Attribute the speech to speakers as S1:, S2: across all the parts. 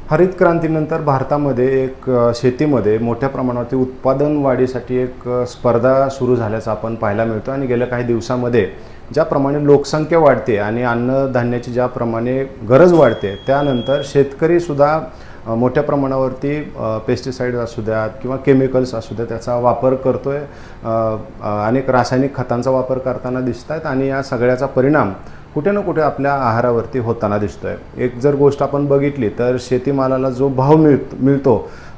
S1: हरित क्रांतीनंतर भारतामध्ये एक शेतीमध्ये मोठ्या प्रमाणावरती उत्पादन वाढीसाठी एक स्पर्धा सुरू झाल्याचं आपण पाहायला मिळतो आणि गेल्या काही दिवसामध्ये ज्याप्रमाणे लोकसंख्या वाढते आणि अन्नधान्याची ज्याप्रमाणे गरज वाढते त्यानंतर शेतकरीसुद्धा मोठ्या प्रमाणावरती पेस्टिसाइड्स असू द्यात किंवा केमिकल्स असू द्या त्याचा वापर करतो आहे. अनेक रासायनिक खतांचा वापर करताना दिसत आहेत आणि या सगळ्याचा परिणाम कुठे ना कुठे आपल्या आहारावरती होताना दिसतो आहे. एक जर गोष्ट आपण बघितली तर शेतीमालाला जो भाव मिळतो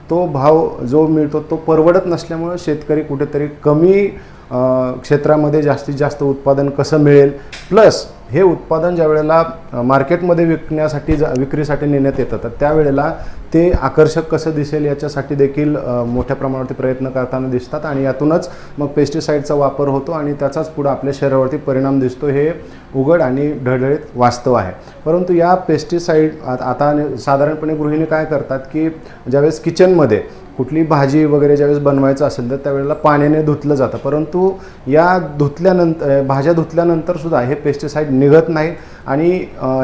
S1: तो भाव जो मिळतो तो परवडत नसल्यामुळे शेतकरी कुठेतरी कमी क्षेत्रामध्ये जास्तीत जास्त उत्पादन कसं मिळेल, प्लस हे उत्पादन ज्या वेळेला मार्केटमध्ये विक्रीसाठी नेण्यात येतं तर त्यावेळेला ते आकर्षक कसं दिसेल याच्यासाठी देखील मोठ्या प्रमाणावरती प्रयत्न करताना दिसतात आणि यातूनच मग पेस्टिसाईडचा वापर होतो आणि त्याचाच पुढे आपल्या शरीरावरती परिणाम दिसतो. हे उघड आणि ढळढळीत वास्तव आहे. परंतु या पेस्टिसाईड आता साधारणपणे गृहिणी काय करतात की ज्यावेळेस किचनमध्ये कुठली भाजी वगैरे ज्यावेळेस बनवायचं असेल तर त्यावेळेला पाण्याने धुतलं जातं, परंतु या भाज्या धुतल्यानंतर सुद्धा हे पेस्टिसाईड निघत नाहीत आणि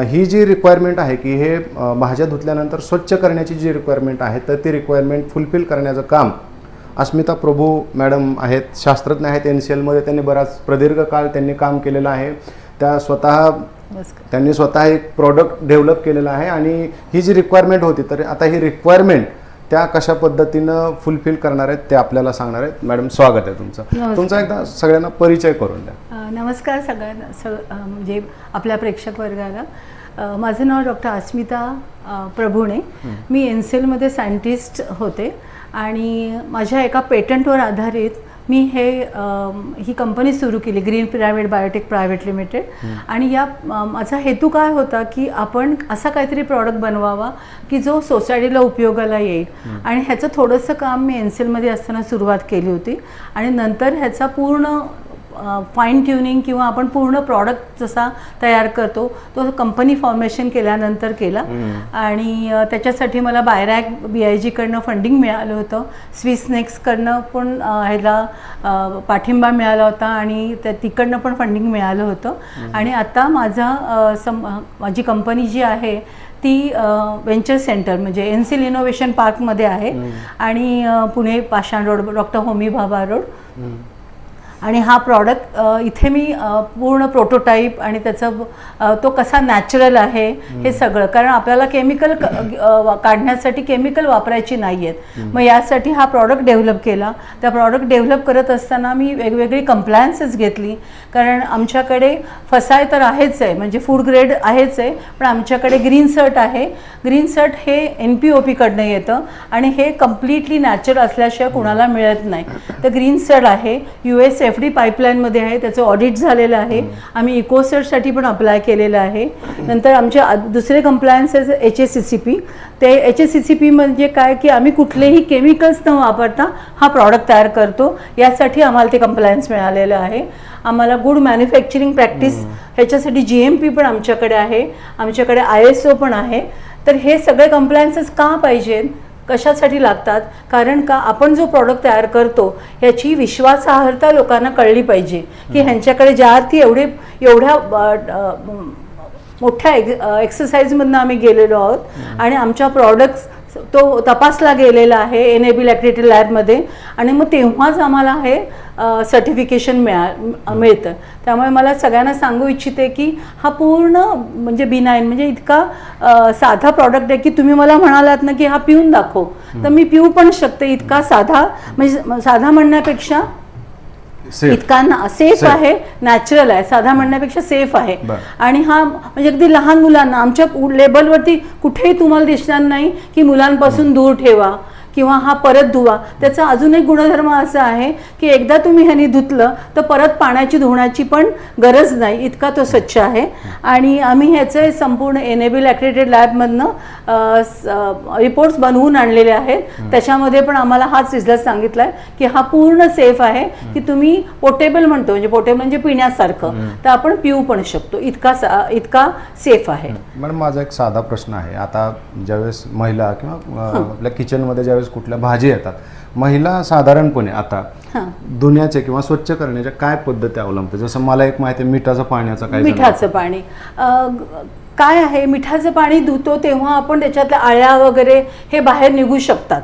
S1: ही जी रिक्वायरमेंट आहे की हे भाज्या धुतल्यानंतर स्वच्छ करण्याची जी रिक्वायरमेंट आहे तर ती रिक्वायरमेंट फुलफिल करण्याचं काम अस्मिता प्रभू मॅडम आहेत, शास्त्रज्ञ आहेत NCLमध्ये. त्यांनी बराच प्रदीर्घ काळ त्यांनी काम केलेलं आहे. त्यांनी स्वतः एक प्रॉडक्ट डेव्हलप केलेलं आहे आणि ही जी रिक्वायरमेंट होती तर आता ही रिक्वायरमेंट त्या कशा पद्धतीनं फुलफिल करणार आहेत ते आपल्याला सांगणार आहेत. मॅडम स्वागत आहे तुमचं. तुमचा एकदा सगळ्यांना परिचय करून द्या.
S2: नमस्कार सगळ्यांना, म्हणजे आपल्या प्रेक्षक वर्गाला. माझं नाव डॉक्टर अस्मिता प्रभूणे. मी NCLमध्ये सायंटिस्ट होते आणि माझ्या एका पेटंटवर आधारित मी ही कंपनी सुरू केली, green pyramid biotech private limited. आणि माझा हेतू काय होता की आपण असा काहीतरी प्रॉडक्ट बनवावा की जो सोसायटीला उपयोगाला येईल आणि ह्याचं थोडंसं काम मी NCLमध्ये असताना सुरुवात केली होती आणि नंतर ह्याचा पूर्ण फाईन ट्युनिंग किंवा आपण पूर्ण प्रॉडक्ट जसा तयार करतो तो कंपनी फॉर्मेशन केल्यानंतर केला. आणि त्याच्यासाठी मला बायरॅक BIG फंडिंग मिळालं होतं, स्विस नेक्सकडनं पण ह्याला पाठिंबा मिळाला होता आणि तिकडनं पण फंडिंग मिळालं होतं. आणि आता माझी कंपनी जी आहे ती वेंचर सेंटर म्हणजे NCL इनोव्हेशन पार्कमध्ये आहे आणि Pune Pashan road, doctor Homi Bhabha road. आणि हा प्रॉडक्ट इथे मी पूर्ण प्रोटोटाईप आणि त्याचं तो कसा नॅचरल आहे हे सगळं, कारण आपल्याला केमिकल काढण्यासाठी केमिकल वापरायची नाही आहेत. मग यासाठी हा प्रॉडक्ट डेव्हलप केला. त्या प्रॉडक्ट डेव्हलप करत असताना मी वेगवेगळी कंप्लायन्सेस घेतली, कारण आमच्याकडे फसाय तर आहेच आहे, म्हणजे फूड ग्रेड आहेच आहे, पण आमच्याकडे ग्रीन सर्ट आहे. ग्रीन सर्ट हे NPOPकडनं येतं आणि हे कम्प्लिटली नॅचरल असल्याशिवाय कुणाला मिळत नाही. तर ग्रीन सर्ट आहे, US FD पाईपलाईनमध्ये आहे, त्याचं ऑडिट झालेलं आहे. आम्ही इकोसर्टसाठी पण अप्लाय केलेलं आहे. नंतर आमचे दुसरे कंप्लायन्सेस HACCP. ते HACCP म्हणजे काय की आम्ही कुठलेही केमिकल्स न वापरता हा प्रॉडक्ट तयार करतो. यासाठी आम्हाला ते कंप्लायन्स मिळालेलं आहे. आम्हाला गुड मॅन्युफॅक्चरिंग प्रॅक्टिस ह्याच्यासाठी GMP पण आमच्याकडे आहे, आमच्याकडे ISO पण आहे. तर हे सगळे कंप्लायन्सेस का पाहिजेत, कशासाठी लागतात, कारण का आपण जो प्रॉडक्ट तयार करतो ह्याची विश्वासार्हता लोकांना कळली पाहिजे की ह्यांच्याकडे ज्या अर्थी एवढ्या मोठ्या एक्सरसाइजमधनं आम्ही गेलेलो आहोत आणि आमच्या प्रॉडक्ट्स तो तपासला गेलेला आहे एनेबल ॲक्रेडिटेड लॅबमध्ये आणि मग तेव्हाच आम्हाला हे सर्टिफिकेशन मिळतं. त्यामुळे मला सगळ्यांना सांगू इच्छिते की हा पूर्ण म्हणजे बिनाईन म्हणजे इतका साधा प्रॉडक्ट आहे की तुम्ही मला म्हणालात ना की हा पिऊन दाखव तर मी पिऊ पण शकते. इतका साधा, म्हणजे साधा म्हणण्यापेक्षा इतका सेफ आहे, नॅचरल आहे, साधा म्हणण्यापेक्षा सेफ आहे. आणि हा म्हणजे अगदी लहान मुलांना आमच्या लेबलवरती कुठेही तुम्हाला दिसणार नाही की मुलांपासून दूर ठेवा किंवा हा परत धुवा. त्याचा अजून एक गुणधर्म असा आहे की एकदा तुम्ही ह्यानी धुतलं तर परत पाण्याची धुण्याची पण गरज नाही, इतका तो स्वच्छ आहे. आणि आम्ही ह्याचे संपूर्ण एनेबल ॲक्रेडिटेड लॅबमधनं रिपोर्ट्स बनवून आणलेले आहेत. त्याच्यामध्ये पण आम्हाला हाच रिझल्ट सांगितला आहे की हा पूर्ण सेफ आहे, की तुम्ही पोर्टेबल म्हणतो, म्हणजे पोर्टेबल म्हणजे पिण्यासारखं, तर आपण पिऊ पण शकतो, इतका सेफ आहे.
S1: मॅडम माझा एक साधा प्रश्न आहे. आता ज्यावेळेस महिला किंवा आपल्या किचनमध्ये ज्यावेळेस कुठल्या भाजी येतात, महिला साधारणपणे आता धुण्याचे किंवा स्वच्छ करण्याच्या काय पद्धती अवलंबते? जसं मला एक माहिती आहे मिठाचं पाण्याचं काय,
S2: मिठाचं पाणी काय आहे, मिठाचं पाणी धुतो तेव्हा आपण त्याच्यातल्या आळ्या वगैरे हे बाहेर निघू शकतात,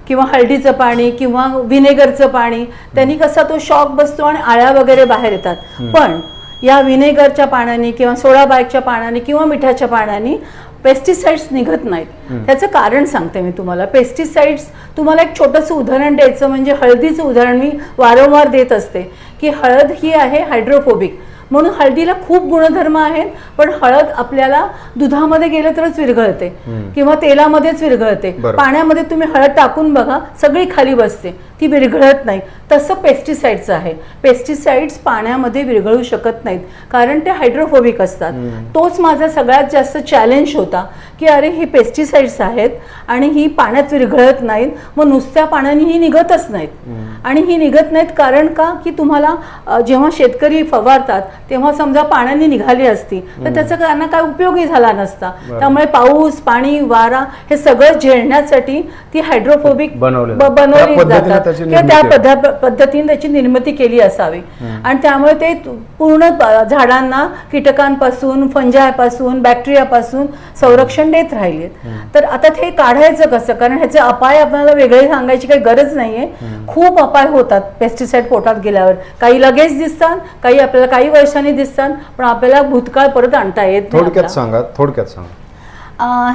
S2: किंवा हळदीचं पाणी किंवा व्हिनेगरचं पाणी, त्यांनी कसा तो शॉक बसतो आणि आळ्या वगैरे बाहेर येतात. पण या व्हिनेगरच्या पाण्याने किंवा सोडा बायकच्या पाण्याने किंवा मिठाच्या पाण्याने पेस्टिसाइड्स निघत नाहीत. त्याचं कारण सांगते मी तुम्हाला. पेस्टिसाइड्स, तुम्हाला एक छोटंसं उदाहरण द्यायचं म्हणजे हळदीचं उदाहरण मी वारंवार देत असते की हळद ही आहे हायड्रोफोबिक, म्हणून हळदीला खूप गुणधर्म आहेत. पण हळद आपल्याला दुधामध्ये गेलं तरच विरघळते किंवा तेलामध्येच विरघळते. पाण्यामध्ये तुम्ही हळद टाकून बघा, सगळी खाली बसते, ती विरघळत नाही. तसं पेस्टिसाइड्स आहे. पेस्टिसाइड्स पाण्यामध्ये विरघळू शकत नाहीत कारण ते हायड्रोफोबिक असतात. तोच माझा सगळ्यात जास्त चॅलेंज होता की अरे ही पेस्टिसाइड्स आहेत आणि ही पाण्यात विरघळत नाहीत, मग नुसत्या पाण्याने ही निघतच नाहीत. आणि ही निघत नाहीत कारण का, की तुम्हाला जेव्हा शेतकरी फवारतात तेव्हा समजा पाण्याने निघाली असती तर त्याचा त्यांना काय उपयोगही झाला नसता. त्यामुळे पाऊस, पाणी, वारा हे सगळं झेलण्यासाठी ती हायड्रोफोबिक बनवली जातात किंवा त्या पद्धतीने त्याची निर्मिती केली असावी. आणि त्यामुळे ते पूर्ण झाडांना कीटकांपासून, फंजापासून, बॅक्टेरियापासून संरक्षण देत राहिले. तर आता ते काढायचं कसं, कारण ह्याचे अपाय आपल्याला वेगळे सांगायची काही गरज नाहीये. खूप अपाय होतात पेस्टिसाइड पोटात गेल्यावर. काही लगेच दिसतात, काही आपल्याला काही वर्षांनी दिसतात, पण आपल्याला भूतकाळ परत आणता येत नाही.
S1: थोडक्यात सांगा.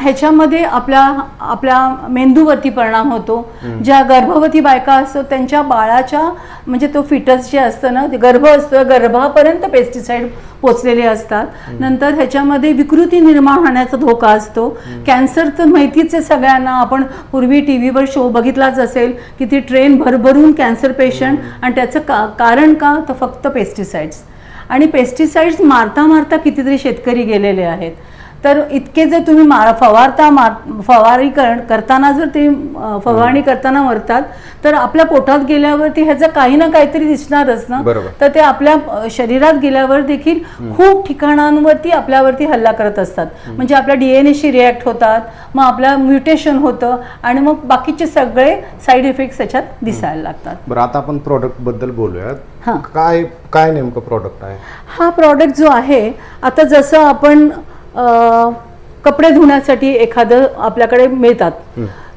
S2: ह्याच्यामध्ये आपल्या मेंदूवरती परिणाम होतो. ज्या गर्भवती बायका असतो त्यांच्या बाळाच्या म्हणजे तो फिटस जे असतं ना, ते गर्भ असतो, गर्भापर्यंत पेस्टिसाइड पोचलेले असतात. नंतर ह्याच्यामध्ये विकृती निर्माण होण्याचा धोका असतो. कॅन्सर तर माहितीच आहे सगळ्यांना. आपण पूर्वी टीव्हीवर शो बघितलाच असेल की ती ट्रेन भरभरून कॅन्सर पेशंट, आणि त्याचं कारण का, तर फक्त पेस्टिसाइड्स. आणि पेस्टिसाइड्स मारता मारता कितीतरी शेतकरी गेलेले आहेत. तर इतके जर तुम्ही फवारणी करताना जर ते फवारणी करताना मरतात तर आपल्या पोटात गेल्यावरती ह्याचं काही ना काहीतरी दिसणारच ना. तर ते आपल्या शरीरात गेल्यावर देखील खूप ठिकाणांवरती आपल्यावरती हल्ला करत असतात. म्हणजे आपल्या DNA रिॲक्ट होतात, मग आपल्या म्युटेशन होतं आणि मग बाकीचे सगळे साईड इफेक्ट्स त्याच्यात दिसायला लागतात.
S1: बरं, आता आपण प्रॉडक्ट बद्दल बोलूयात. काय नेमकं प्रॉडक्ट आहे
S2: हा? प्रॉडक्ट जो आहे, आता जसं आपण कपडे धुण्यासाठी एखादं आपल्याकडे मिळतात,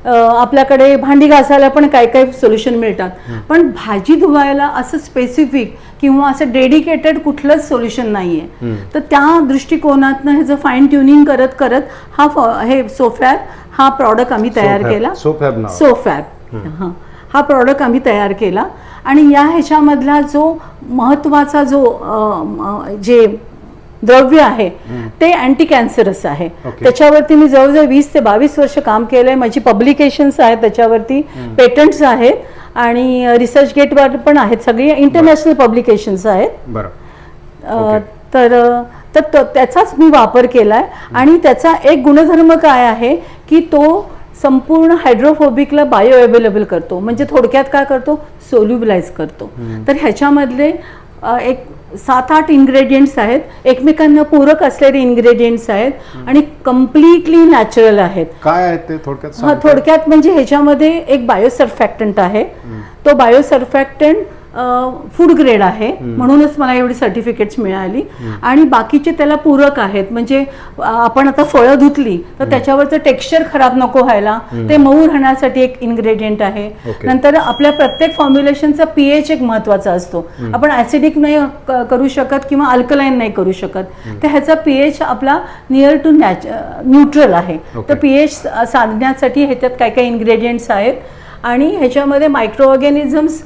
S2: आपल्याकडे भांडी घासायला पण काही काही सोल्युशन मिळतात, पण भाजी धुवायला असं स्पेसिफिक किंवा असं डेडिकेटेड कुठलंच सोल्युशन नाहीये. तर त्या दृष्टिकोनातनं ह्याचं फाईन ट्युनिंग करत करत हे सोफॅब हा प्रॉडक्ट आम्ही तयार केला. सोफॅब हा प्रॉडक्ट आम्ही तयार केला. आणि या ह्याच्यामधला जो महत्वाचा जे द्रव्य आहे ते अँटी कॅन्सरस आहे. त्याच्यावरती मी जवळजवळ 20 ते 22 वर्ष काम केलंय. माझी पब्लिकेशन्स आहेत त्याच्यावरती, पेटंट्स आहेत आणि रिसर्च गेटवर पण आहेत. सगळी इंटरनॅशनल पब्लिकेशन्स आहेत. तर त्याचाच मी वापर केलाय. आणि त्याचा एक गुणधर्म काय आहे की तो संपूर्ण हायड्रोफोबिकला बायो अवेलेबल करतो. म्हणजे थोडक्यात काय करतो, सोल्युबलाइज करतो. तर ह्याच्यामधले एक 7-8 इन्ग्रेडियंट्स आहेत, एकमेकांना पूरक असलेले इन्ग्रेडियंट्स आहेत आणि कम्प्लिटली नॅचरल आहेत.
S1: काय आहेत ते थोडक्यात?
S2: थोडक्यात म्हणजे ह्याच्यामध्ये एक बायोसर्फॅक्टंट आहे. तो बायोसर्फॅक्टंट फूड ग्रेड आहे, म्हणूनच मला एवढी सर्टिफिकेट्स मिळाली. आणि बाकीचे त्याला पूरक आहेत. म्हणजे आपण आता फळं धुतली तर त्याच्यावरचं टेक्स्चर खराब नको व्हायला, ते मऊ राहण्यासाठी एक इन्ग्रेडियंट आहे. नंतर आपल्या प्रत्येक फॉर्म्युलेशनचा pH एक महत्वाचा असतो. आपण ऍसिडिक नाही करू शकत किंवा अल्कलाईन नाही करू शकत. तर ह्याचा pH आपला नियर टू न्यूट्रल आहे. तर pH साधण्यासाठी ह्याच्यात काय काय इन्ग्रेडियंट्स आहेत. आणि ह्याच्यामध्ये मायक्रो ऑर्गॅनिझम्स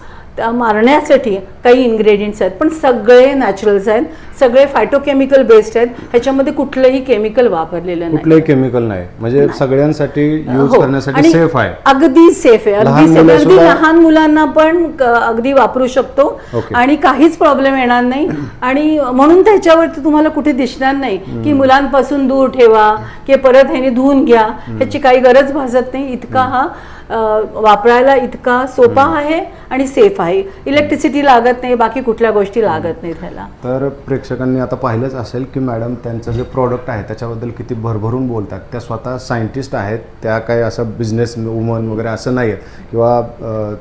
S2: मारण्यासाठी काही इन्ग्रेडियंट्स आहेत, पण सगळे नॅचरल्स आहेत, सगळे फायटोकेमिकल बेस्ड आहेत. ह्याच्यामध्ये कुठलंही केमिकल वापरलेलं नाही.
S1: कुठलंही केमिकल नाही, म्हणजे सगळ्यांसाठी यूज करण्यासाठी सेफ आहे.
S2: अगदी सेफ आहे. अगदी लहान मुलांना पण अगदी वापरू शकतो आणि काहीच प्रॉब्लेम येणार नाही. आणि म्हणून त्याच्यावरती तुम्हाला कुठे दिसणार नाही की मुलांपासून दूर ठेवा की परत ह्याने धुवून घ्या, ह्याची काही गरज भासत नाही. इतका हा वापरायला इतका सोपा आहे आणि सेफ आहे. इलेक्ट्रिसिटी लागत लागत नाही, बाकी कुठल्या गोष्टी लागत नाही त्याला.
S1: तर प्रेक्षकांनी आता पाहिलंच असेल की मॅडम त्यांचं जे प्रॉडक्ट आहे त्याच्याबद्दल किती भरभरून बोलतात. त्या स्वतः सायंटिस्ट आहेत, त्या काही असं बिझनेस वुमन वगैरे असं नाही आहेत किंवा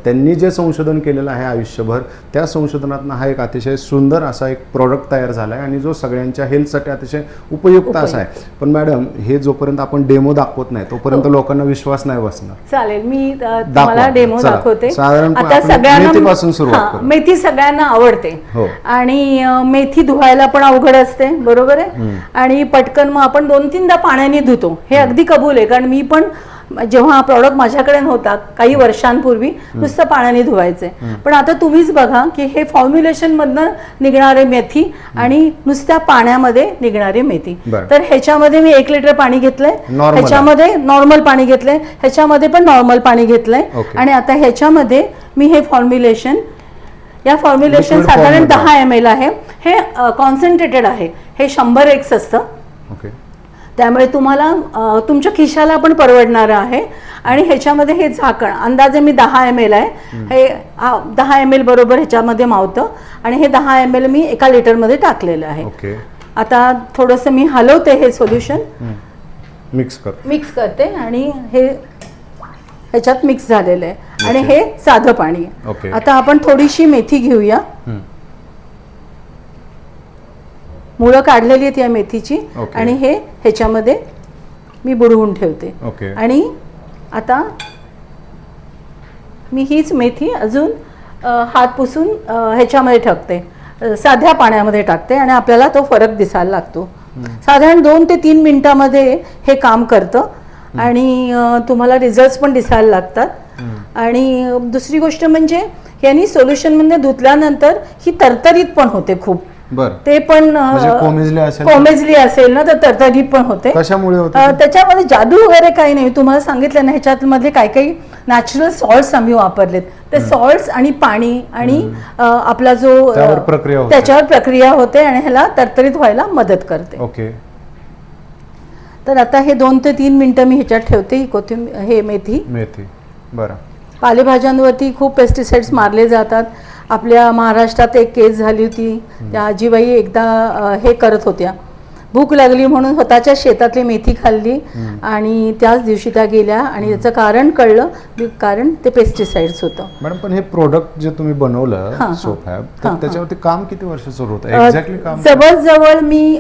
S1: त्यांनी जे संशोधन केलेलं आहे आयुष्यभर त्या संशोधनातनं हा एक अतिशय सुंदर असा एक प्रॉडक्ट तयार झाला आहे आणि जो सगळ्यांच्या हेल्थसाठी अतिशय उपयुक्त असा आहे. पण मॅडम हे जोपर्यंत आपण डेमो दाखवत नाही तोपर्यंत लोकांना विश्वास नाही बसणार.
S2: चालेल, मी तुम्हाला डेमो
S1: चला.
S2: दाखवते.
S1: साधारणपणे
S2: आता
S1: आपण
S2: सगळ्यांना
S1: मेथीपासून सुरुवात करू.
S2: मेथी सगळ्यांना आवडते
S1: हो.
S2: आणि मेथी धुवायला पण अवघड असते, बरोबर आहे. आणि पटकन मग आपण 2-3दा पाण्याने धुतो, हे अगदी कबूल आहे. कारण मी पण जेव्हा हा प्रॉडक्ट माझ्याकडे नव्हता काही वर्षांपूर्वी नुसतं पाण्याने धुवायचे. पण आता तुम्हीच बघा की हे फॉर्म्युलेशन मधनं निघणारे मेथी आणि नुसत्या पाण्यामध्ये निघणारी मेथी. तर ह्याच्यामध्ये मी 1 लिटर पाणी घेतलंय, ह्याच्यामध्ये नॉर्मल पाणी घेतलंय, ह्याच्यामध्ये पण नॉर्मल पाणी घेतलंय. आणि आता ह्याच्यामध्ये मी हे फॉर्म्युलेशन, या फॉर्म्युलेशन साधारण 10 ml आहे. हे कॉन्सन्ट्रेटेड आहे, हे 100x असतं. त्यामुळे तुम्हाला तुमच्या खिशाला पण परवडणारं आहे. आणि ह्याच्यामध्ये हे झाकण अंदाजे मी 10 ml आहे, हे 10 ml बरोबर ह्याच्यामध्ये मावतं. आणि हे 10 ml मी 1 लिटरमध्ये टाकलेलं आहे. आता थोडंसं मी हलवते, हे सोल्युशन मिक्स करते आणि हे ह्याच्यात मिक्स झालेलं आहे. आणि हे साधं पाणी आहे. आता आपण थोडीशी मेथी घेऊया. मुळं काढलेली आहेत या मेथीची आणि हे ह्याच्यामध्ये मी बुडवून ठेवते. आणि आता मी हीच मेथी अजून हात पुसून ह्याच्यामध्ये टाकते, साध्या पाण्यामध्ये टाकते आणि आपल्याला तो फरक दिसायला लागतो. साधारण 2 ते 3 मिनिटामध्ये हे काम करतं आणि तुम्हाला रिझल्ट पण दिसायला लागतात. आणि दुसरी गोष्ट म्हणजे यांनी सोल्युशनमध्ये धुतल्यानंतर ही तरतरीत पण होते खूप. ते पण कोमेजली असेल ना तर तरतरीत पण होते.
S1: कशामुळे होते?
S2: त्याच्यामध्ये जादू वगैरे काही नाही. तुम्हाला सांगितलं ना ह्याच्यामध्ये काही काही नॅचरल सॉल्ट्स आम्ही वापरलेत. ते सॉल्ट्स आणि पाणी आणि आपला जो त्याच्यावर प्रक्रिया होते आणि ह्याला तरतरीत व्हायला मदत करते. तर आता हे 2 ते 3 मिनिटं मी ह्याच्यात ठेवते. कोथिंबीर, हे मेथी.
S1: बरं.
S2: पालेभाज्यांवरती खूप पेस्टिसाइड्स मारले जातात. आपल्या महाराष्ट्रात एक केस झाली होती, त्या आजीबाई एकदा हे करत होत्या, भूक लागली म्हणून स्वतःच्या शेतातली मेथी खाल्ली आणि त्याच दिवशी त्या गेल्या आणि याचं कारण कळलं, कारण ते पेस्टिसाइड्स होतं.
S1: मॅडम पण हे प्रोडक्ट जे तुम्ही बनवलं सोफॅब, तर त्याच्यावरती काम किती वर्ष सुरू होतं एक्झॅक्टली? काम
S2: जवळजवळ मी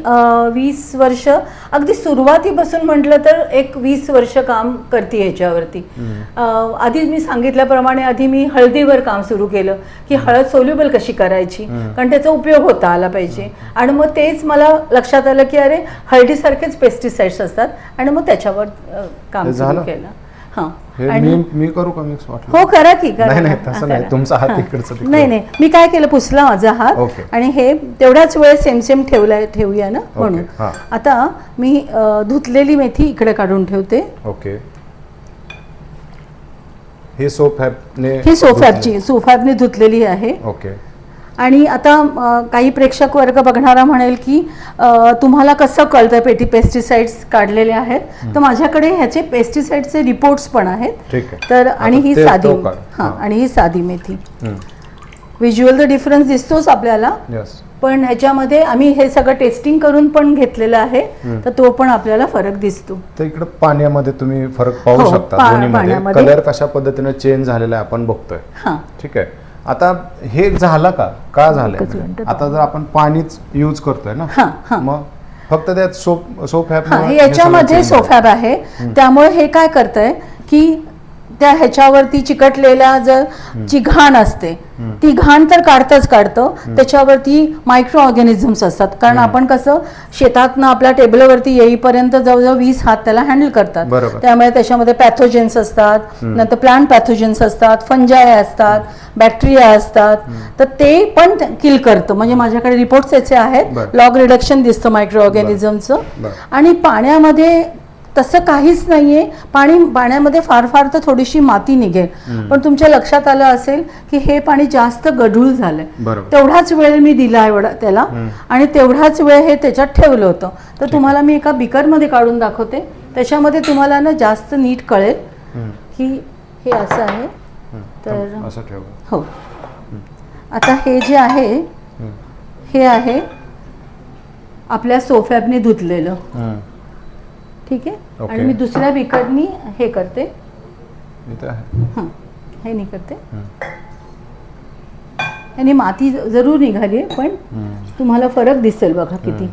S2: 20 वर्ष, अगदी सुरुवातीपासून म्हटलं तर एक 20 वर्ष काम करते ह्याच्यावरती. आधी मी सांगितल्याप्रमाणे आधी मी हळदीवर काम सुरू केलं की हळद सोल्युबल कशी करायची, कारण त्याचा उपयोग होता आला पाहिजे. आणि मग तेच मला लक्षात आलं की अरे हळदीसारखेच पेस्टिसाइड्स असतात आणि मग त्याच्यावर काम सुरू केलं.
S1: मी करू का मिक्स?
S2: हो करा की.
S1: नाही तसं नाही, तुमचा हात इकडचा.
S2: नाही मी काय केलं, पुसला माझा हात आणि हे तेवढ्याच वेळ सेम ठेवूया ना म्हणून. आता मी धुतलेली मेथी इकडे काढून ठेवते.
S1: हे
S2: सोफॅबने धुतलेली आहे. आणि आता काही प्रेक्षक वर्ग बघणारा म्हणेल की तुम्हाला कसं कळतं पेस्टिसाइड्स काढलेले आहेत, तर माझ्याकडे ह्याचे पेस्टिसाइडचे रिपोर्ट्स पण आहेत. तर आणि ही साधी मेथी, व्हिज्युअल तर डिफरन्स दिसतोच आपल्याला, पण ह्याच्यामध्ये आम्ही हे सगळं टेस्टिंग करून पण घेतलेलं आहे, तर तो पण आपल्याला फरक दिसतो.
S1: तर इकडे पाण्यामध्ये तुम्ही फरक पाहू शकता, दोन्हीमध्ये कलर कशा पद्धतीने चेंज झालेला आहे आपण बघतोय. ठीक आहे. आता हे झालं का झालंय? आता जर आपण पाणीच यूज करतोय ना, मग फक्त त्यात सोफॅब,
S2: याच्यामध्ये सोफॅब आहे, त्यामुळे हे काय करतंय की त्या ह्याच्यावरती चिकटलेल्या जी घाण असते ती घाण तर काढतं, त्याच्यावरती मायक्रो ऑर्गॅनिझम्स असतात. कारण आपण कसं शेतातनं आपल्या टेबलवरती येईपर्यंत जवळजवळ 20 हात त्याला हँडल करतात, त्यामुळे त्याच्यामध्ये पॅथोजेन्स असतात, नंतर प्लांट पॅथोजेन्स असतात, फंजाय असतात, बॅक्टेरिया असतात, तर ते पण किल करतं. म्हणजे माझ्याकडे रिपोर्ट्स त्याचे आहेत, लॉग रिडक्शन दिसतं मायक्रो ऑर्गॅनिझमचं. आणि पाण्यामध्ये तसं काहीच नाहीये. पाण्यामध्ये फार तर थोडीशी माती निघेल, पण तुमच्या लक्षात आलं असेल की हे पाणी जास्त गढूळ झालंय. तेवढाच वेळ मी दिला एवढा त्याला आणि तेवढाच वेळ हे त्याच्यात ठेवलं होतं. तर तुम्हाला मी एका बिकरमध्ये काढून दाखवते, त्याच्यामध्ये तुम्हाला ना जास्त नीट कळेल की हे असं आहे. तर हो, आता हे जे आहे हे आहे आपल्या सोफ्याने धुतलेलं, ठीक आहे.
S1: ओके.
S2: आणि मी दुसऱ्या बिकटनी हे करते,
S1: इथे आहे.
S2: हां हे नाही करते. आणि माती जरूर निघाली आहे, पण तुम्हाला फरक दिसेल बघा किती.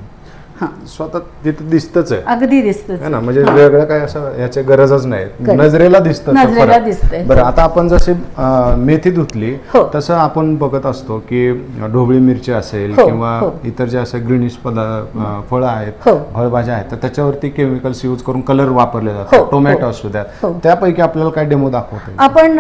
S2: हां
S1: स्वतः तिथे दिसतच आहे
S2: अगदी दिसतं
S1: है ना, म्हणजे वेगळं काय असं याची गरजच नाही, नजरेला दिसतं तो
S2: नजरेला
S1: फरक.
S2: दिसतंय.
S1: बरं, आता आपण जसे मेथी धुतली
S2: हो.
S1: तसं आपण बघत असतो की ढोबळी मिरची असेल
S2: हो,
S1: किंवा
S2: हो.
S1: इतर जे असे ग्रीनिश फळं आहेत,
S2: हो.
S1: फळभाज्या आहेत, तर त्याच्यावरती केमिकल्स यूज करून कलर वापरले
S2: हो,
S1: जातात. टोमॅटो
S2: हो.
S1: असू द्यात,
S2: हो.
S1: त्यापैकी आपल्याला काय डेमो दाखवतो?
S2: आपण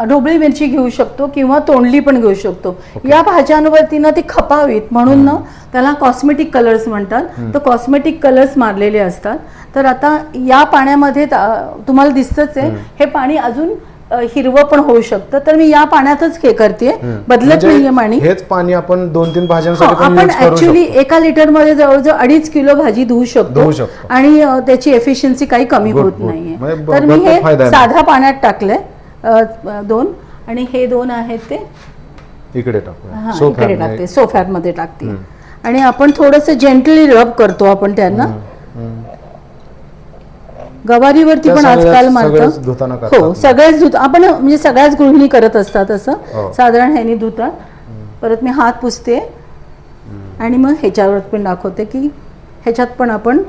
S2: ढोबळी मिरची घेऊ शकतो किंवा तोंडली पण घेऊ शकतो. या भाज्यांवरती ना ती खपावीत म्हणून ना त्याला कॉस्मेटिक कलर्स म्हणतात. तर कॉस्मेटिक कलर्स मारलेले असतात. तर आता या पाण्यामध्ये तुम्हाला दिसतच आहे, हे पाणी अजून हिरवं पण होऊ शकतं. तर मी या पाण्यातच हे करते, बदलत
S1: म्हणजे
S2: नाहीये पाणी.
S1: हेच पाणी आपण 2-3
S2: हो,
S1: भाज्यांसाठी पण
S2: आपण
S1: use करू
S2: ऍक्च्युली
S1: शकतो.
S2: 1 लिटरमध्ये जवळजवळ 2.5 किलो भाजी धुवू
S1: धुवू
S2: शकतो
S1: शकतो.
S2: आणि त्याची एफिशियन्सी काही कमी
S1: Good,
S2: होत
S1: good.
S2: नाहीये.
S1: म्हणजे
S2: तर मी
S1: भरपूर फायदा
S2: हे
S1: आहे.
S2: साध्या पाण्यात टाकलंय 2, आणि हे 2 आहेत ते
S1: इकडे टाकूया.
S2: हा
S1: So
S2: इकडे
S1: far,
S2: टाकते, सोफ्यात मध्ये टाकते. आणि आपण थोडंसं जेंटली रब करतो आपण त्यांना. गवारीवरती
S1: त्या
S2: पण आजकाल
S1: सगळ्याच धुताना
S2: मारतात.
S1: करतात
S2: हो,
S1: ना?
S2: सगळ्याच धुत आपण म्हणजे सगळ्याच गृहिणी करत असतात असं.
S1: हो.
S2: साधारण ह्यानी धुतात. परत मी हात पुसते आणि मग ह्याच्यावर पण दाखवते की ह्याच्यात पण आपण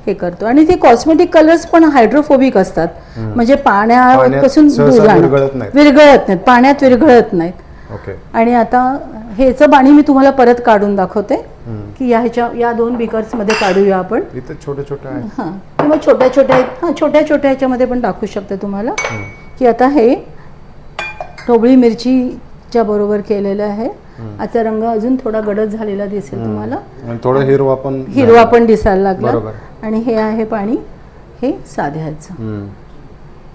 S2: हे करतो. आणि ते कॉस्मेटिक कलर्स पण हायड्रोफोबिक असतात, म्हणजे पाण्यापासून
S1: सहसा
S2: दूर जाणं.
S1: विरघळत नाहीत.
S2: विरघळत नाहीत, पाण्यात विरघळत नाहीत.
S1: ओके.
S2: आणि आता ह्याचं पाणी मी तुम्हाला परत काढून दाखवते की या 2 बिकर्स मध्ये काढूया आपण.
S1: इथे छोटे छोटे आहे.
S2: हां, किंवा छोट्या छोट्या ह्याच्यामध्ये पण टाकू शकते तुम्हाला. की आता हे ढोबळी मिरचीच्या बरोबर केलेलं आहे. याचा रंग अजून थोडा गडद झालेला दिसेल तुम्हाला,
S1: आणि थोडं
S2: हिरवा पण दिसायला लागला.
S1: बरोबर.
S2: आणि हे आहे पाणी, हे साध्याचं,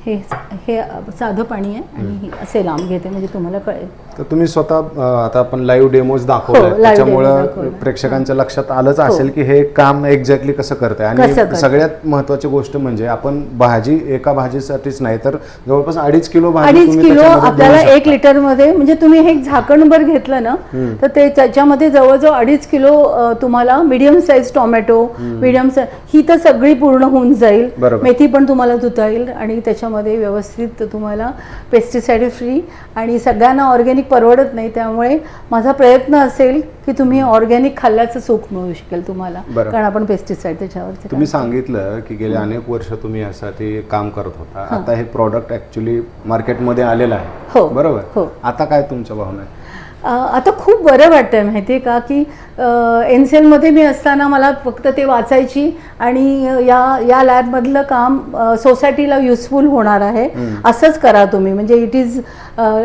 S2: हे साधं पाणी आहे. आणि हे असे लांब घेते म्हणजे तुम्हाला कळेल.
S1: तर तुम्ही स्वतः आता आपण लाईव्ह डेमोज
S2: हो,
S1: दाखवले,
S2: live
S1: त्याच्यामुळं
S2: demo दाखवले.
S1: प्रेक्षकांच्या लक्षात आलंच असेल की हे काम एक्झॅक्टली कसं करते.
S2: कसं
S1: आणि
S2: करते.
S1: सगळ्यात महत्वाची गोष्ट म्हणजे आपण एका भाजीसाठीच नाही तर जवळपास 2.5 किलो भाजी
S2: 2.5
S1: तुम्ही
S2: किलो
S1: त्याच्यामध्ये
S2: आपल्याला
S1: धुवू
S2: 1
S1: शकता.
S2: लिटरमध्ये, म्हणजे तुम्ही हे झाकणभर घेतलं ना तर ते त्याच्यामध्ये जवळजवळ 2.5 किलो तुम्हाला medium size tomato, medium size ही तर सगळी पूर्ण होऊन जाईल.
S1: बरोबर.
S2: मेथी पण तुम्हाला धुता येईल आणि त्याच्यामध्ये व्यवस्थित तुम्हाला पेस्टिसाइड फ्री. आणि सगळ्यांना ऑर्गॅनिक परवडत नाही, त्यामुळे माझा प्रयत्न असेल की तुम्ही ऑर्गॅनिक खाल्ल्याचं सुख मिळू शकेल तुम्हाला.
S1: बरं.
S2: कारण आपण पेस्टिसाइड त्याच्यावरती
S1: तुम्ही सांगितलं की गेले अनेक वर्ष तुम्ही यासाठी काम करत होता. आता हे प्रॉडक्ट ऍक्च्युली मार्केटमध्ये आलेलं आहे.
S2: हो.
S1: बरोबर.
S2: हो.
S1: आता काय तुमच्या भावना आहे?
S2: आता खूप बरं वाटतंय माहिती आहे का, की एनसेलमध्ये मी असताना मला फक्त ते वाचायची आणि या लॅबमधलं काम सोसायटीला युजफुल होणार आहे, असंच करा तुम्ही, म्हणजे इट इज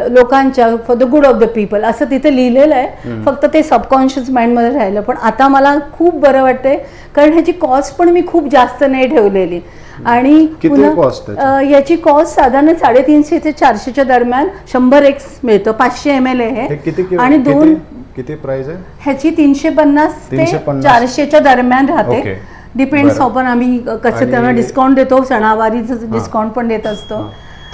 S2: लोकांच्या for the good of the people असं तिथे लिहिलेलं आहे. फक्त ते सबकॉन्शियस माइंडमध्ये राहिलं. पण आता मला खूप बरं वाटतंय, कारण ह्याची कॉस्ट पण मी खूप जास्त नाही ठेवलेली. आणि
S1: किती cost आहे?
S2: याची कॉस्ट साधारण 350 ते 400च्या दरम्यान 100x मिळतं. 500 ml
S1: हे
S2: आहे.
S1: किती
S2: आणि
S1: किती प्राइस आहे?
S2: ह्याची 350 ते
S1: 350
S2: 400च्या दरम्यान
S1: ओके.
S2: राहते. डिपेंड्स
S1: बरं.
S2: आपण आम्ही कसं
S1: आणि-
S2: त्यांना डिस्काउंट देतो, सणावारीचं डिस्काउंट पण देत असतो.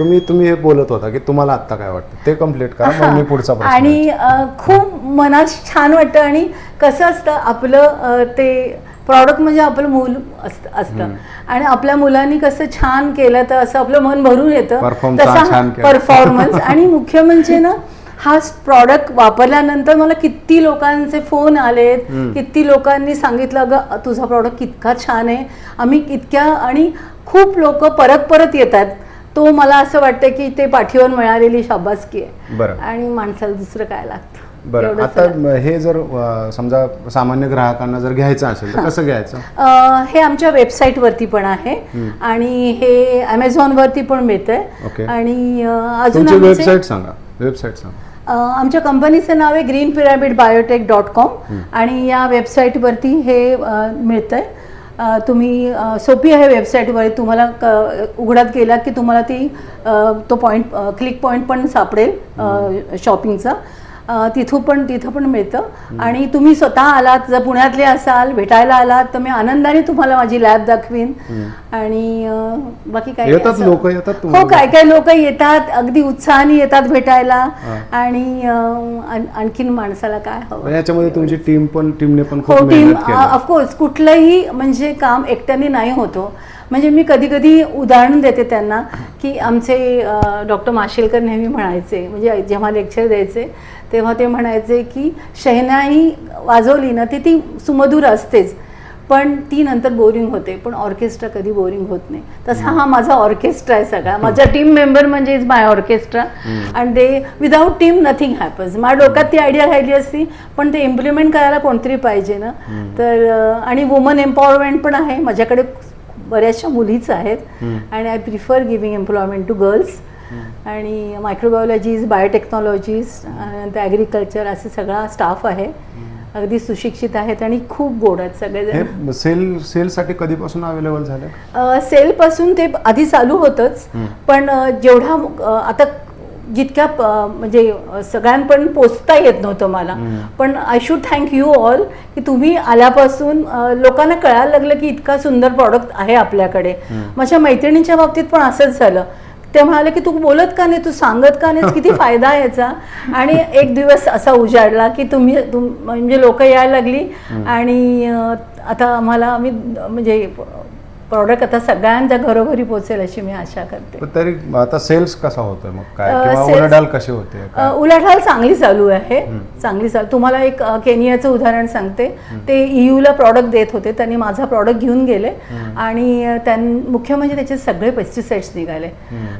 S1: तुम्ही हे बोलत होता की तुम्हाला आता काय वाटतं ते कम्प्लीट करा, मग मी पुढचा प्रश्न
S2: आणि खूप मनात छान वाटतं. आणि कसं असतं आपलं ते प्रॉडक्ट म्हणजे आपलं मूल असतं आणि आपल्या मुलांनी कसं छान केलं तर असं आपलं मन भरून येतं.
S1: Perform छान केलं.
S2: परफॉर्मन्स. आणि मुख्य म्हणजे ना, हा प्रॉडक्ट वापरल्यानंतर मला किती लोकांचे फोन आलेत, किती लोकांनी सांगितलं अगं तुझा प्रॉडक्ट इतका छान आहे, आम्ही इतक्या, आणि खूप लोक परत येतात. तो मला असं वाटतं की ते पाठीवर मिळालेली शाबासकी आहे.
S1: बरं.
S2: आणि माणसाला दुसरं काय लागतं.
S1: बरं.
S2: एवढंच
S1: आता हे जर समजा सामान्य ग्राहकांना जर घ्यायचं असेल तर कसं घ्यायचं?
S2: हे आमच्या वेबसाईटवरती पण आहे आणि हे Amazonवरती पण मिळतंय.
S1: ओके.
S2: आणि अजून
S1: तुमची
S2: आमचे-
S1: वेबसाईट सांगा.
S2: आमच्या कंपनीचं नाव आहे greenpyramidbiotech.com आणि या वेबसाईटवरती हे मिळतंय. तुम्ही सोपी आहे वेबसाईटवर, तुम्हाला उघडत गेलात की तुम्हाला ती तो क्लिक पॉईंट पण सापडेल शॉपिंगचा. तिथं पण मिळतं आणि तुम्ही स्वतः आलात, जर पुण्यातले असाल, भेटायला आलात तर मी आनंदाने तुम्हाला माझी लॅब दाखवीन. आणि बाकी काय
S1: येतात
S2: असं-
S1: लोक येतात
S2: हो,
S1: तुम्हाला?
S2: काय लोक येतात, अगदी उत्साहाने येतात भेटायला. आणि आणखीन माणसाला काय हवं.
S1: पण याच्यामध्ये तुमची टीमने पण
S2: हो,
S1: खूप
S2: टीम
S1: मेहनत केली.
S2: ऑफकोर्स कुठलंही म्हणजे काम एकट्याने नाही होतो. म्हणजे मी कधी कधी उदाहरण देते त्यांना की आमचे डॉक्टर माशेलकर नेहमी म्हणायचे, म्हणजे जेव्हा लेक्चर द्यायचे तेव्हा ते म्हणायचे की शहनाई वाजवली ना ती सुमधुर असतेच, पण ती नंतर बोरिंग होते, पण ऑर्केस्ट्रा कधी बोरिंग होत नाही. तसा हा माझा ऑर्केस्ट्रा आहे सगळा. माझा टीम मेंबर म्हणजे is my orchestra. And they without team nothing happens. माझ्या डोक्यात ती आयडिया राहिली असती, पण ते इम्प्लिमेंट करायला कोणतरी पाहिजे ना. तर आणि वुमन एम्पॉवरमेंट पण आहे माझ्याकडे. बऱ्याचशा मुलीच आहेत आणि I prefer giving employment to girls. आणि मायक्रोबायोलॉजीज, बायोटेक्नॉलॉजीज, ॲग्रिकल्चर असे सगळा स्टाफ आहे. अगदी सुशिक्षित आहेत आणि खूप गोड आहेत सगळेजण.
S1: सेलसाठी कधीपासून अवेलेबल झालं?
S2: सेलपासून ते आधी चालू होतंच, पण जेवढा आता जितक्या म्हणजे सगळ्यांपर्यंत पोचता येत नव्हतं मला. पण I should thank you all की तुम्ही आल्यापासून लोकांना कळायला लागलं की इतका सुंदर प्रॉडक्ट आहे आपल्याकडे. माझ्या मैत्रिणींच्या बाबतीत पण असंच झालं. ते म्हणाले की तू बोलत का नाही, तू सांगत का नाही, किती फायदा आहे याचा. आणि एक दिवस असा उजाडला की म्हणजे लोक यायला लागली आणि आता आम्ही म्हणजे प्रॉडक्ट आता सगळ्यांच्या घरोघरी पोहोचेल अशी मी आशा करते.
S1: तरी आता सेल्स कसा होतोय मग काय, किंवा उलाढाल कशी होते?
S2: उलाढाल चांगली चालू आहे, चांगली चालू. तुम्हाला एक केनियाचं उदाहरण सांगते. ते ईयूला प्रॉडक्ट देत होते, त्यांनी माझा प्रॉडक्ट घेऊन गेले आणि मुख्य म्हणजे त्याचे सगळे पेस्टिसाइड्स निघाले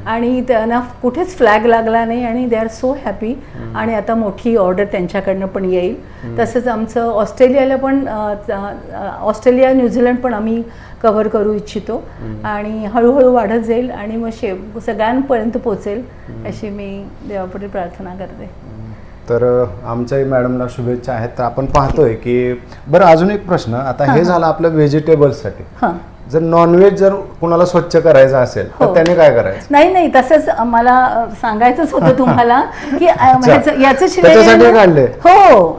S2: आणि त्यांना कुठेच फ्लॅग लागला नाही आणि दे आर सो हॅपी. आणि आता मोठी ऑर्डर त्यांच्याकडनं पण येईल. तसंच आमचं ऑस्ट्रेलियाला पण ऑस्ट्रेलिया, न्यूझीलंड पण आम्ही कव्हर करू इच्छितो आणि हळूहळू वाढत जाईल आणि मग सगळ्यांपर्यंत पोचेल अशी मी देवापुढे प्रार्थना करते.
S1: तर आमच्याही मॅडमला शुभेच्छा आहेत. तर आपण पाहतोय की बरं, अजून एक प्रश्न. आता हे झालं आपल्या व्हेजिटेबल्ससाठी. जर नॉनव्हेज जर कुणाला स्वच्छ करायचं असेल तर त्याने काय करायचं?
S2: नाही तसंच मला सांगायचंच होतं तुम्हाला की याचं श्रेय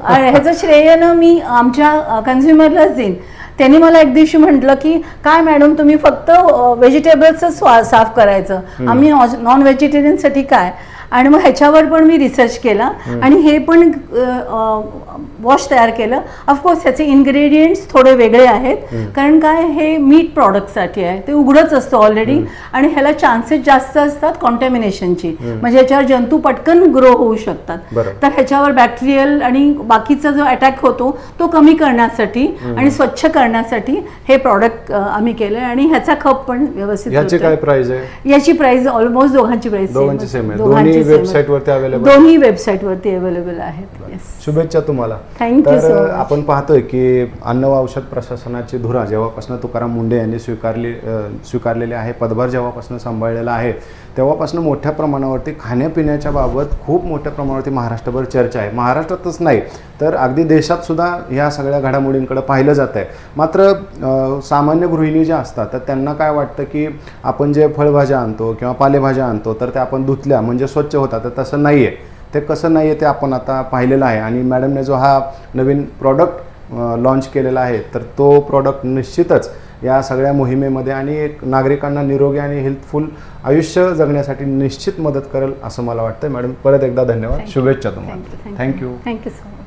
S2: ह्याचं श्रेय ना मी आमच्या कन्झ्युमरलाच देईन. त्यांनी मला एक दिवशी म्हटलं की काय मॅडम तुम्ही फक्त व्हेजिटेबल्सच साफ करायचं, आम्ही नॉन व्हेजिटेरियनसाठी काय. आणि मग ह्याच्यावर पण मी रिसर्च केला आणि हे पण वॉश तयार केलं. ऑफकोर्स ह्याचे इन्ग्रेडियंट्स थोडे वेगळे आहेत, कारण काय हे मीट प्रॉडक्टसाठी आहे, ते उघडच असतं ऑलरेडी आणि ह्याला चान्सेस जास्त असतात कॉन्टॅमिनेशनची, म्हणजे ह्याच्यावर जंतू पटकन ग्रो होऊ शकतात. तर ह्याच्यावर बॅक्टेरियल आणि बाकीचा जो अटॅक होतो तो कमी करण्यासाठी आणि स्वच्छ करण्यासाठी हे प्रॉडक्ट आम्ही केलं आणि ह्याचा खप पण व्यवस्थित.
S1: याची काय प्राइस आहे?
S2: याची प्राइस ऑलमोस्ट दोघांची प्राइस दोन्ही वेबसाईटवरती अवेलेबल आहेत.
S1: शुभेच्छा तुम्हाला.
S2: तर
S1: आपण पाहतोय की अन्न व औषध प्रशासनाची धुरा जेव्हापासून तुकाराम मुंढे यांनी स्वीकारलेली आहे, पदभार जेव्हापासून सांभाळलेला आहे, तेव्हापासून मोठ्या प्रमाणावरती खाण्यापिण्याच्या बाबत खूप मोठ्या प्रमाणावरती महाराष्ट्रभर चर्चा आहे. महाराष्ट्रातच नाही तर अगदी देशात सुद्धा ह्या सगळ्या घडामोडींकडे पाहिलं जात आहे. मात्र सामान्य गृहिणी ज्या असतात तर त्यांना काय वाटतं की आपण जे फळभाज्या आणतो किंवा पालेभाज्या आणतो तर त्या आपण धुतल्या म्हणजे स्वच्छ होतात, तर तसं नाही आहे. ते कसं नाही आहे ते आपण आता पाहिलेलं आहे. आणि मॅडमने जो हा नवीन प्रॉडक्ट लॉन्च केलेला आहे तर तो प्रॉडक्ट निश्चितच या सगळ्या मोहिमेमध्ये आणि एक नागरिकांना निरोगी आणि हेल्थफुल आयुष्य जगण्यासाठी निश्चित मदत करेल असं मला वाटतं. मॅडम परत एकदा धन्यवाद, शुभेच्छा तुम्हाला.
S2: Thank you so much.